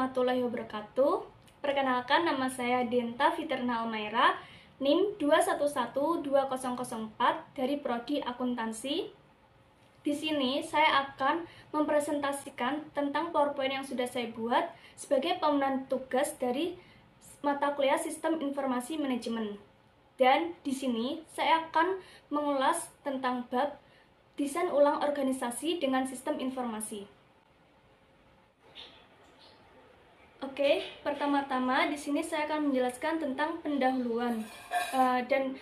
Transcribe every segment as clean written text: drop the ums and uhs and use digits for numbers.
warahmatullahi wabarakatuh. Perkenalkan, nama saya Denta Fiterna Almaira, NIM 2112004 dari Prodi Akuntansi. Di sini saya akan mempresentasikan tentang PowerPoint yang sudah saya buat sebagai pemenuhan tugas dari mata kuliah Sistem Informasi Manajemen. Dan di sini saya akan mengulas tentang bab desain ulang organisasi dengan sistem informasi. Oke, pertama-tama di sini saya akan menjelaskan tentang pendahuluan. Dan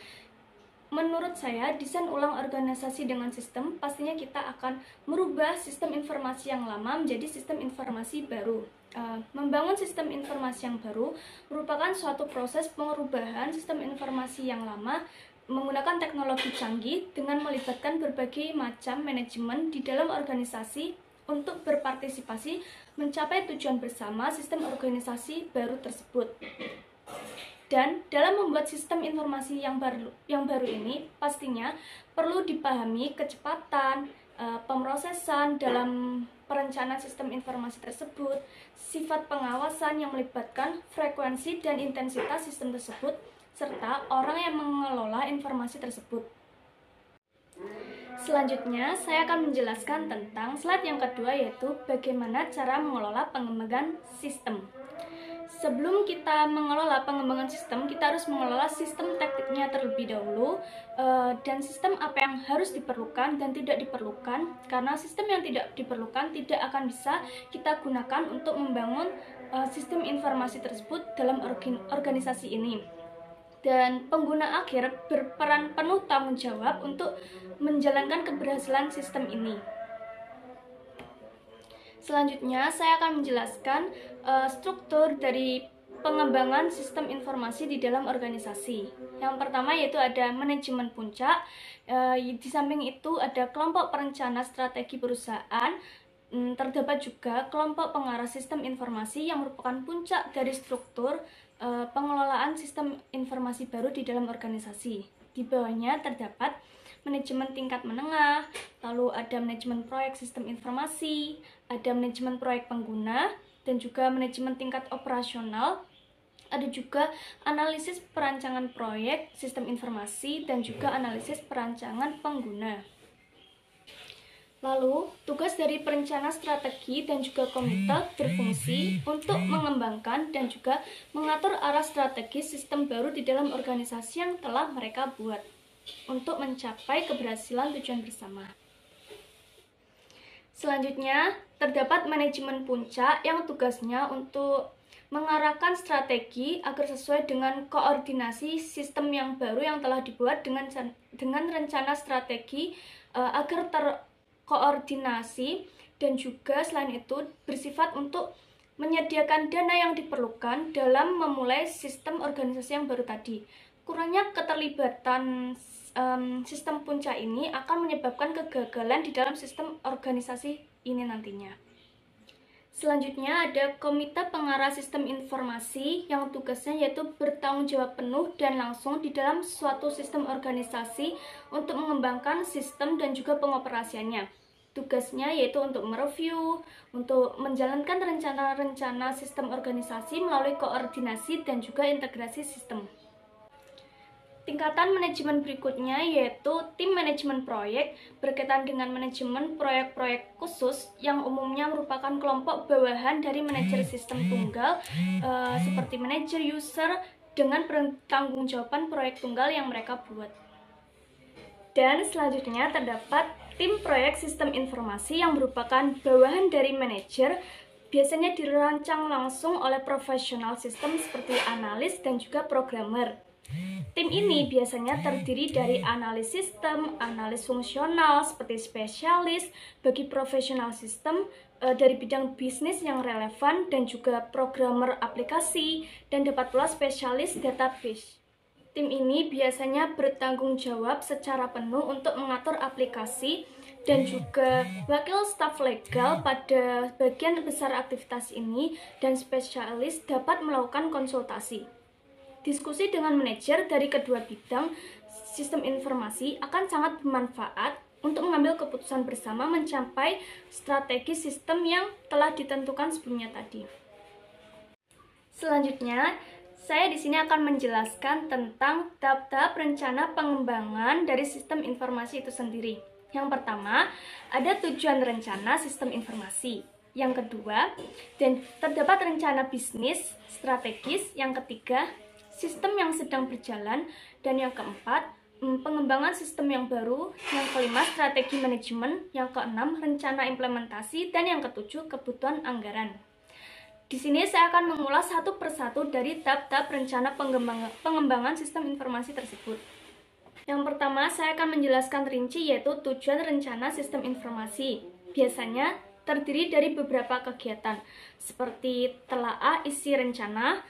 menurut saya, desain ulang organisasi dengan sistem pastinya kita akan merubah sistem informasi yang lama menjadi sistem informasi baru. Membangun sistem informasi yang baru merupakan suatu proses perubahan sistem informasi yang lama menggunakan teknologi canggih dengan melibatkan berbagai macam manajemen di dalam organisasi untuk berpartisipasi mencapai tujuan bersama sistem organisasi baru tersebut. Dan dalam membuat sistem informasi yang baru ini pastinya perlu dipahami kecepatan, pemrosesan dalam perencanaan sistem informasi tersebut, sifat pengawasan yang melibatkan frekuensi dan intensitas sistem tersebut, serta orang yang mengelola informasi tersebut. Selanjutnya, saya akan menjelaskan tentang slide yang kedua, yaitu bagaimana cara mengelola pengembangan sistem. Sebelum kita mengelola pengembangan sistem, kita harus mengelola sistem tekniknya terlebih dahulu, dan sistem apa yang harus diperlukan dan tidak diperlukan, karena sistem yang tidak diperlukan tidak akan bisa kita gunakan untuk membangun sistem informasi tersebut dalam organisasi ini. Dan pengguna akhir berperan penuh tanggung jawab untuk menjalankan keberhasilan sistem ini. Selanjutnya, saya akan menjelaskan struktur dari pengembangan sistem informasi di dalam organisasi. Yang pertama yaitu ada manajemen puncak, di samping itu ada kelompok perencana strategi perusahaan, terdapat juga kelompok pengarah sistem informasi yang merupakan puncak dari struktur pengelolaan sistem informasi baru di dalam organisasi. Di bawahnya terdapat manajemen tingkat menengah, lalu ada manajemen proyek sistem informasi, ada manajemen proyek pengguna, dan juga manajemen tingkat operasional. Ada juga analisis perancangan proyek sistem informasi dan juga analisis perancangan pengguna. Lalu, tugas dari perencana strategi dan juga komite berfungsi untuk mengembangkan dan juga mengatur arah strategis sistem baru di dalam organisasi yang telah mereka buat untuk mencapai keberhasilan tujuan bersama. Selanjutnya, terdapat manajemen puncak yang tugasnya untuk mengarahkan strategi agar sesuai dengan koordinasi sistem yang baru yang telah dibuat dengan rencana strategi agar terkoordinasi, dan juga selain itu bersifat untuk menyediakan dana yang diperlukan dalam memulai sistem organisasi yang baru tadi. Kurangnya keterlibatan sistem puncak ini akan menyebabkan kegagalan di dalam sistem organisasi ini nantinya. Selanjutnya ada komite pengarah sistem informasi yang tugasnya yaitu bertanggung jawab penuh dan langsung di dalam suatu sistem organisasi untuk mengembangkan sistem dan juga pengoperasiannya. Tugasnya yaitu untuk mereview, untuk menjalankan rencana-rencana sistem organisasi melalui koordinasi dan juga integrasi sistem. Tingkatan manajemen berikutnya yaitu tim manajemen proyek berkaitan dengan manajemen proyek-proyek khusus yang umumnya merupakan kelompok bawahan dari manajer sistem tunggal seperti manajer user dengan pertanggungjawaban proyek tunggal yang mereka buat. Dan selanjutnya terdapat tim proyek sistem informasi yang merupakan bawahan dari manajer, biasanya dirancang langsung oleh profesional sistem seperti analis dan juga programmer. Tim ini biasanya terdiri dari analis sistem, analis fungsional seperti spesialis bagi profesional sistem dari bidang bisnis yang relevan, dan juga programmer aplikasi, dan dapat pula spesialis database. Tim ini biasanya bertanggung jawab secara penuh untuk mengatur aplikasi dan juga wakil staf legal pada bagian besar aktivitas ini, dan spesialis dapat melakukan konsultasi. Diskusi dengan manajer dari kedua bidang sistem informasi akan sangat bermanfaat untuk mengambil keputusan bersama mencapai strategi sistem yang telah ditentukan sebelumnya tadi. Selanjutnya, saya di sini akan menjelaskan tentang tahap-tahap rencana pengembangan dari sistem informasi itu sendiri. Yang pertama, ada tujuan rencana sistem informasi. Yang kedua, dan terdapat rencana bisnis strategis. Yang ketiga, sistem yang sedang berjalan. Dan yang keempat, pengembangan sistem yang baru. Yang kelima, strategi manajemen. Yang keenam, rencana implementasi. Dan yang ketujuh, kebutuhan anggaran. Di sini saya akan mengulas satu persatu dari tahap-tahap rencana pengembangan sistem informasi tersebut. Yang pertama, saya akan menjelaskan rinci, yaitu tujuan rencana sistem informasi. Biasanya terdiri dari beberapa kegiatan, seperti telaah isi rencana,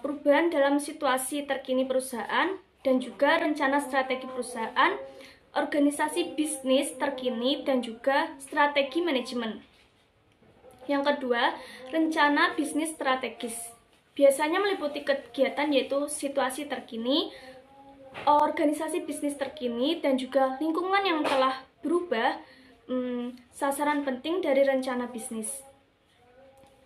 perubahan dalam situasi terkini perusahaan, dan juga rencana strategi perusahaan, organisasi bisnis terkini, dan juga strategi manajemen. Yang kedua, rencana bisnis strategis. Biasanya meliputi kegiatan yaitu situasi terkini, organisasi bisnis terkini, dan juga lingkungan yang telah berubah, sasaran penting dari rencana bisnis.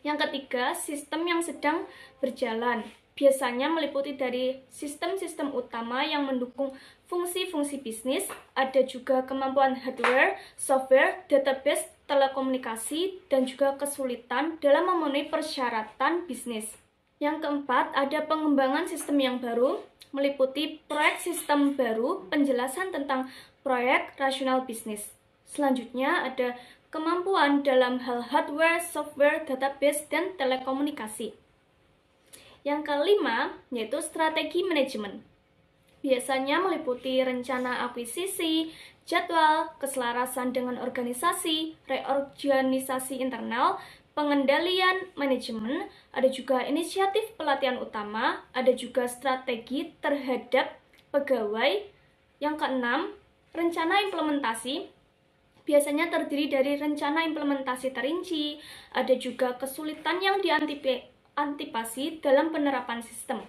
Yang ketiga, sistem yang sedang berjalan. Biasanya meliputi dari sistem-sistem utama yang mendukung fungsi-fungsi bisnis, ada juga kemampuan hardware, software, database, telekomunikasi, dan juga kesulitan dalam memenuhi persyaratan bisnis. Yang keempat, ada pengembangan sistem yang baru, meliputi proyek sistem baru, penjelasan tentang proyek rasional bisnis. Selanjutnya, ada kemampuan dalam hal hardware, software, database, dan telekomunikasi. Yang kelima, yaitu strategi manajemen. Biasanya meliputi rencana akuisisi, jadwal, keselarasan dengan organisasi, reorganisasi internal, pengendalian manajemen, ada juga inisiatif pelatihan utama, ada juga strategi terhadap pegawai. Yang keenam, rencana implementasi. Biasanya terdiri dari rencana implementasi terinci, ada juga kesulitan yang diantisipasi dalam penerapan sistem.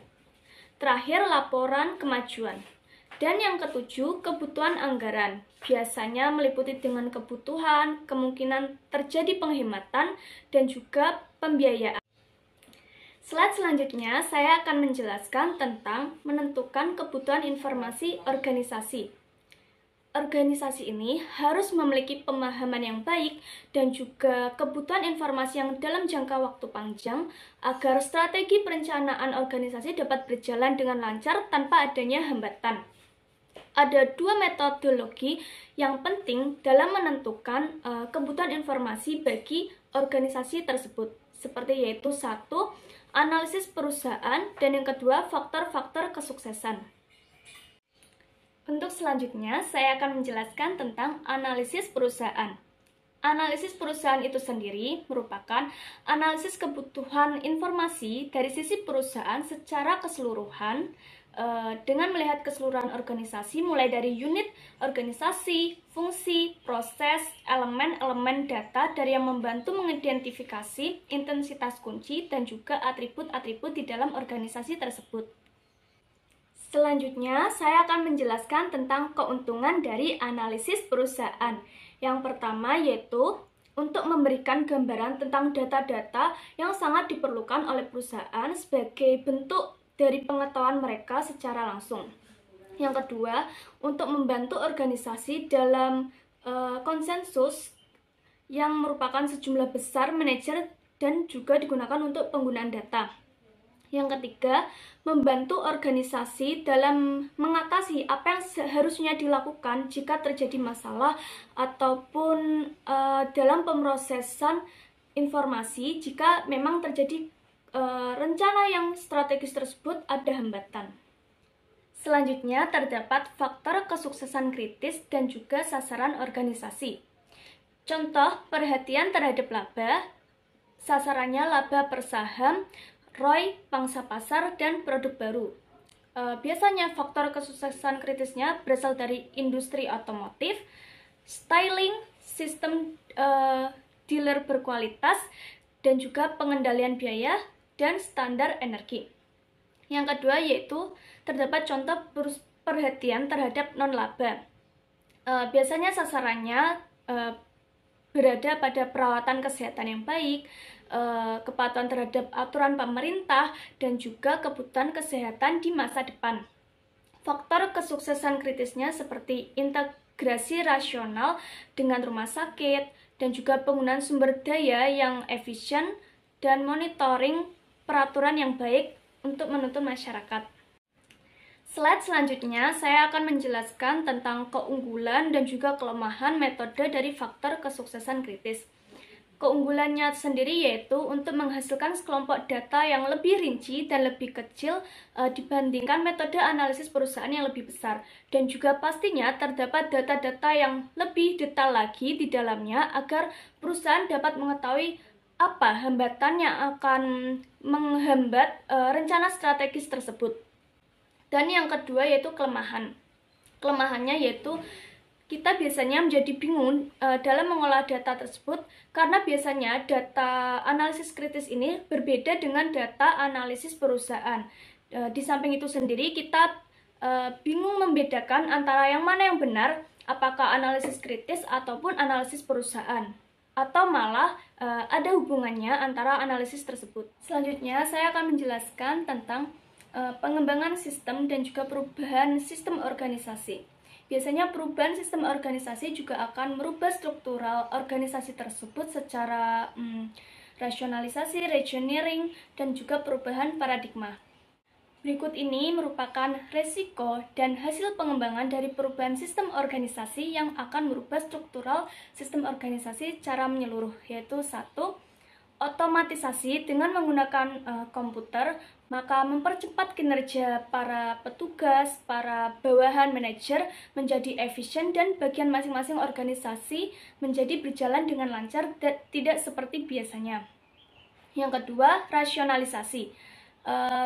Terakhir, laporan kemajuan. Dan yang ketujuh, kebutuhan anggaran. Biasanya meliputi dengan kebutuhan, kemungkinan terjadi penghematan, dan juga pembiayaan. Slide selanjutnya, saya akan menjelaskan tentang menentukan kebutuhan informasi organisasi. Organisasi ini harus memiliki pemahaman yang baik dan juga kebutuhan informasi yang dalam jangka waktu panjang agar strategi perencanaan organisasi dapat berjalan dengan lancar tanpa adanya hambatan. Ada dua metodologi yang penting dalam menentukan kebutuhan informasi bagi organisasi tersebut, seperti yaitu satu, analisis perusahaan, dan yang kedua, faktor-faktor kesuksesan. Untuk selanjutnya, saya akan menjelaskan tentang analisis perusahaan. Analisis perusahaan itu sendiri merupakan analisis kebutuhan informasi dari sisi perusahaan secara keseluruhan dengan melihat keseluruhan organisasi mulai dari unit organisasi, fungsi, proses, elemen-elemen data dari yang membantu mengidentifikasi intensitas kunci dan juga atribut-atribut di dalam organisasi tersebut. Selanjutnya, saya akan menjelaskan tentang keuntungan dari analisis perusahaan. Yang pertama yaitu untuk memberikan gambaran tentang data-data yang sangat diperlukan oleh perusahaan sebagai bentuk dari pengetahuan mereka secara langsung. Yang kedua, untuk membantu organisasi dalam konsensus yang merupakan sejumlah besar manajer dan juga digunakan untuk penggunaan data. Yang ketiga, membantu organisasi dalam mengatasi apa yang seharusnya dilakukan jika terjadi masalah ataupun dalam pemrosesan informasi jika memang terjadi rencana yang strategis tersebut ada hambatan. Selanjutnya, terdapat faktor kesuksesan kritis dan juga sasaran organisasi. Contoh, perhatian terhadap laba, sasarannya laba per saham, ROI, pangsa pasar, dan produk baru. Biasanya faktor kesuksesan kritisnya berasal dari industri otomotif, styling, sistem dealer berkualitas, dan juga pengendalian biaya dan standar energi. Yang kedua yaitu terdapat contoh perhatian terhadap non-laba. Biasanya sasarannya berada pada perawatan kesehatan yang baik, kepatuhan terhadap aturan pemerintah, dan juga kebutuhan kesehatan di masa depan. Faktor kesuksesan kritisnya seperti integrasi rasional dengan rumah sakit, dan juga penggunaan sumber daya yang efisien, dan monitoring peraturan yang baik untuk menuntun masyarakat. Slide selanjutnya, saya akan menjelaskan tentang keunggulan dan juga kelemahan metode dari faktor kesuksesan kritis. Keunggulannya sendiri yaitu untuk menghasilkan sekelompok data yang lebih rinci dan lebih kecil dibandingkan metode analisis perusahaan yang lebih besar. Dan juga pastinya terdapat data-data yang lebih detail lagi di dalamnya agar perusahaan dapat mengetahui apa hambatan yang akan menghambat rencana strategis tersebut. Dan yang kedua yaitu kelemahan. Kelemahannya yaitu kita biasanya menjadi bingung dalam mengolah data tersebut karena biasanya data analisis kritis ini berbeda dengan data analisis perusahaan. Di samping itu sendiri kita bingung membedakan antara yang mana yang benar, apakah analisis kritis ataupun analisis perusahaan, atau malah ada hubungannya antara analisis tersebut. Selanjutnya saya akan menjelaskan tentang pengembangan sistem dan juga perubahan sistem organisasi. Biasanya perubahan sistem organisasi juga akan merubah struktural organisasi tersebut secara rasionalisasi, reengineering, dan juga perubahan paradigma. Berikut ini merupakan resiko dan hasil pengembangan dari perubahan sistem organisasi yang akan merubah struktural sistem organisasi secara menyeluruh, yaitu 1. Otomatisasi dengan menggunakan komputer, maka mempercepat kinerja para petugas, para bawahan manajer menjadi efisien dan bagian masing-masing organisasi menjadi berjalan dengan lancar dan tidak seperti biasanya. Yang kedua, rasionalisasi.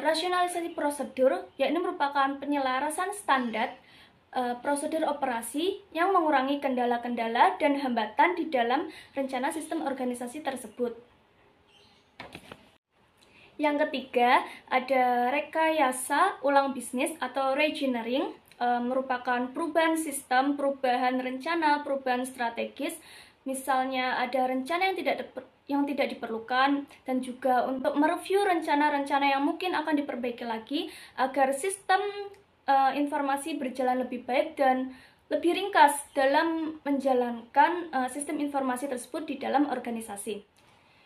Rasionalisasi prosedur, yakni merupakan penyelarasan standar prosedur operasi yang mengurangi kendala-kendala dan hambatan di dalam rencana sistem organisasi tersebut. Yang ketiga, ada rekayasa ulang bisnis atau reengineering, merupakan perubahan sistem, perubahan rencana, perubahan strategis. Misalnya ada rencana yang tidak diperlukan, dan juga untuk mereview rencana-rencana yang mungkin akan diperbaiki lagi agar sistem informasi berjalan lebih baik dan lebih ringkas dalam menjalankan sistem informasi tersebut di dalam organisasi.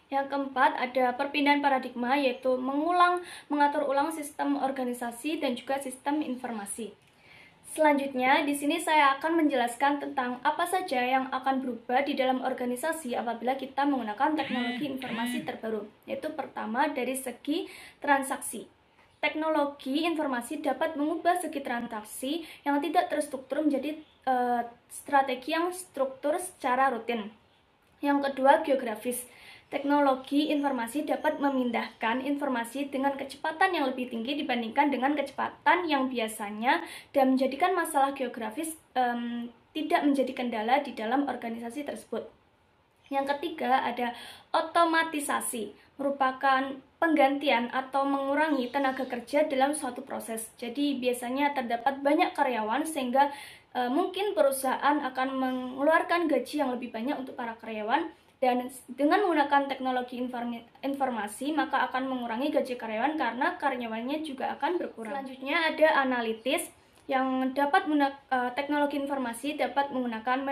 Yang keempat, ada perpindahan paradigma, yaitu mengatur ulang sistem organisasi dan juga sistem informasi. Selanjutnya, di sini saya akan menjelaskan tentang apa saja yang akan berubah di dalam organisasi apabila kita menggunakan teknologi informasi terbaru, yaitu pertama dari segi transaksi. Teknologi informasi dapat mengubah segi transaksi yang tidak terstruktur menjadi strategi yang struktur secara rutin. Yang kedua, geografis. Teknologi informasi dapat memindahkan informasi dengan kecepatan yang lebih tinggi dibandingkan dengan kecepatan yang biasanya dan menjadikan masalah geografis tidak menjadi kendala di dalam organisasi tersebut. Yang ketiga, ada otomatisasi, merupakan penggantian atau mengurangi tenaga kerja dalam suatu proses. Jadi biasanya terdapat banyak karyawan sehingga mungkin perusahaan akan mengeluarkan gaji yang lebih banyak untuk para karyawan. Dan dengan menggunakan teknologi informasi, maka akan mengurangi gaji karyawan karena karyawannya juga akan berkurang. Selanjutnya ada analitis, yang dapat teknologi informasi dapat menggunakan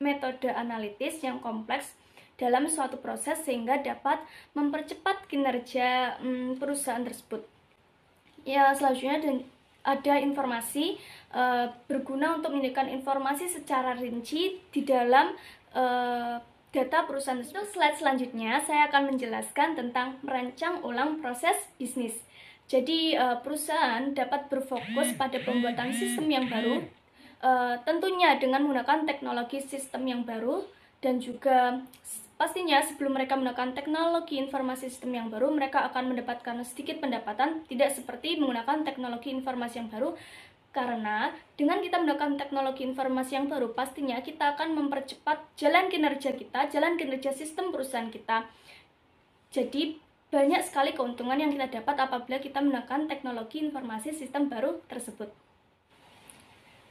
metode analitis yang kompleks dalam suatu proses sehingga dapat mempercepat kinerja perusahaan tersebut. Ya, selanjutnya ada informasi berguna untuk menyediakan informasi secara rinci di dalam data perusahaan tersebut. Slide selanjutnya saya akan menjelaskan tentang merancang ulang proses bisnis. Jadi perusahaan dapat berfokus pada pembuatan sistem yang baru, tentunya dengan menggunakan teknologi sistem yang baru, dan juga pastinya sebelum mereka menggunakan teknologi informasi sistem yang baru, mereka akan mendapatkan sedikit pendapatan, tidak seperti menggunakan teknologi informasi yang baru. Karena dengan kita menggunakan teknologi informasi yang baru, pastinya kita akan mempercepat jalan kinerja kita, jalan kinerja sistem perusahaan kita. Jadi banyak sekali keuntungan yang kita dapat apabila kita menggunakan teknologi informasi sistem baru tersebut.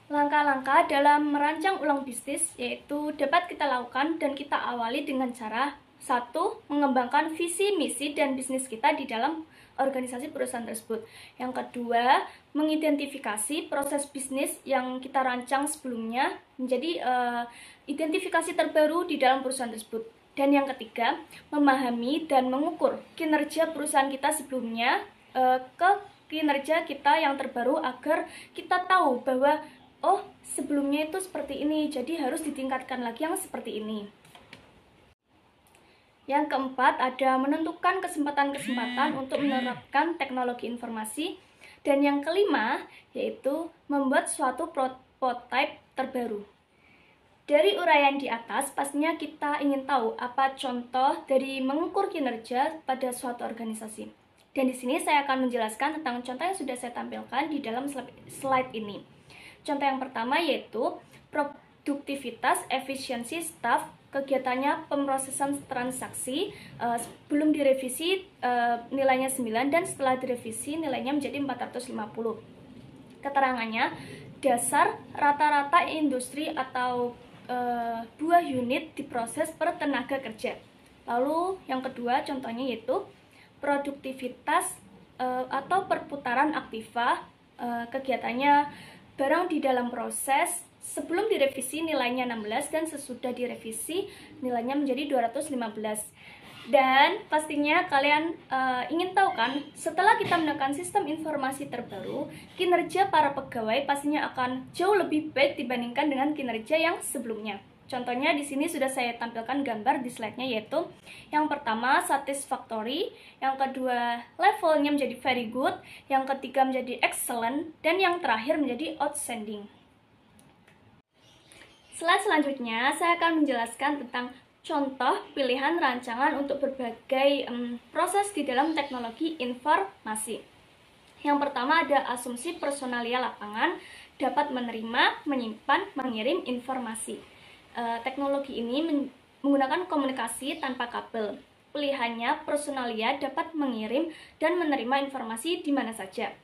Langkah-langkah dalam merancang ulang bisnis yaitu dapat kita lakukan dan kita awali dengan cara: 1. Mengembangkan visi, misi, dan bisnis kita di dalam organisasi perusahaan tersebut. Yang kedua, mengidentifikasi proses bisnis yang kita rancang sebelumnya menjadi identifikasi terbaru di dalam perusahaan tersebut. Dan yang ketiga, memahami dan mengukur kinerja perusahaan kita sebelumnya ke kinerja kita yang terbaru agar kita tahu bahwa oh, sebelumnya itu seperti ini, jadi harus ditingkatkan lagi yang seperti ini. Yang keempat, ada menentukan kesempatan-kesempatan untuk menerapkan teknologi informasi. Dan yang kelima, yaitu membuat suatu prototipe terbaru. Dari uraian di atas, pastinya kita ingin tahu apa contoh dari mengukur kinerja pada suatu organisasi. Dan di sini saya akan menjelaskan tentang contoh yang sudah saya tampilkan di dalam slide ini. Contoh yang pertama yaitu produktivitas, efisiensi staf, kegiatannya pemrosesan transaksi, sebelum direvisi nilainya 9 dan setelah direvisi nilainya menjadi 450. Keterangannya, dasar rata-rata industri atau 2 unit diproses per tenaga kerja. Lalu yang kedua contohnya yaitu produktivitas atau perputaran aktiva, kegiatannya barang di dalam proses, sebelum direvisi nilainya 16 dan sesudah direvisi nilainya menjadi 215. Dan pastinya kalian ingin tahu kan, setelah kita menekan sistem informasi terbaru, kinerja para pegawai pastinya akan jauh lebih baik dibandingkan dengan kinerja yang sebelumnya. Contohnya di sini sudah saya tampilkan gambar di slide-nya, yaitu yang pertama satisfactory, yang kedua levelnya menjadi very good, yang ketiga menjadi excellent, dan yang terakhir menjadi outstanding. Slide selanjutnya saya akan menjelaskan tentang contoh pilihan rancangan untuk berbagai proses di dalam teknologi informasi. Yang pertama ada asumsi personalia lapangan dapat menerima, menyimpan, mengirim informasi. Teknologi ini menggunakan komunikasi tanpa kabel. Pilihannya, personalia dapat mengirim dan menerima informasi di mana saja.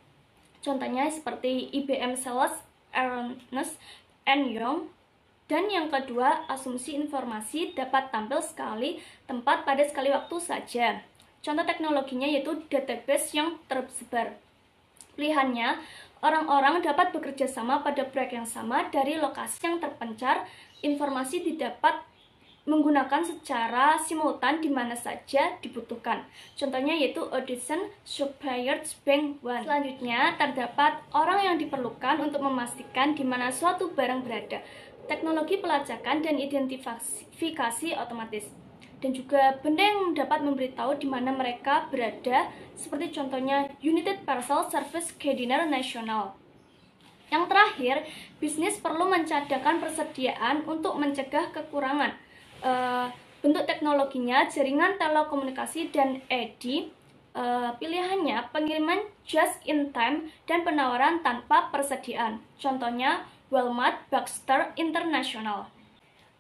Contohnya seperti IBM Sales, Ernst Young. Dan yang kedua, asumsi informasi dapat tampil sekali tempat pada sekali waktu saja. Contoh teknologinya yaitu database yang tersebar. Pilihannya, orang-orang dapat bekerja sama pada proyek yang sama dari lokasi yang terpencar. Informasi didapat menggunakan secara simultan di mana saja dibutuhkan. Contohnya yaitu Audition Suppliers Bank One. Selanjutnya, terdapat orang yang diperlukan untuk memastikan di mana suatu barang berada. Teknologi pelacakan dan identifikasi otomatis. Dan juga benda yang dapat memberitahu di mana mereka berada, seperti contohnya United Parcel Service Cardinal National. Yang terakhir, bisnis perlu mencadangkan persediaan untuk mencegah kekurangan. Bentuk teknologinya jaringan telekomunikasi dan EDI. Pilihannya pengiriman just in time dan penawaran tanpa persediaan. Contohnya Walmart Baxter International.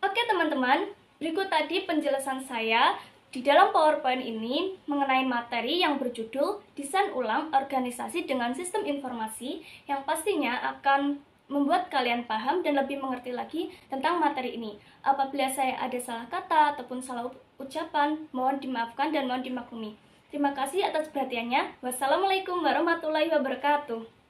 Oke teman-teman, berikut tadi penjelasan saya di dalam PowerPoint ini mengenai materi yang berjudul Desain Ulang Organisasi dengan Sistem Informasi, yang pastinya akan membuat kalian paham dan lebih mengerti lagi tentang materi ini. Apabila saya ada salah kata ataupun salah ucapan, mohon dimaafkan dan mohon dimaklumi. Terima kasih atas perhatiannya. Wassalamualaikum warahmatullahi wabarakatuh.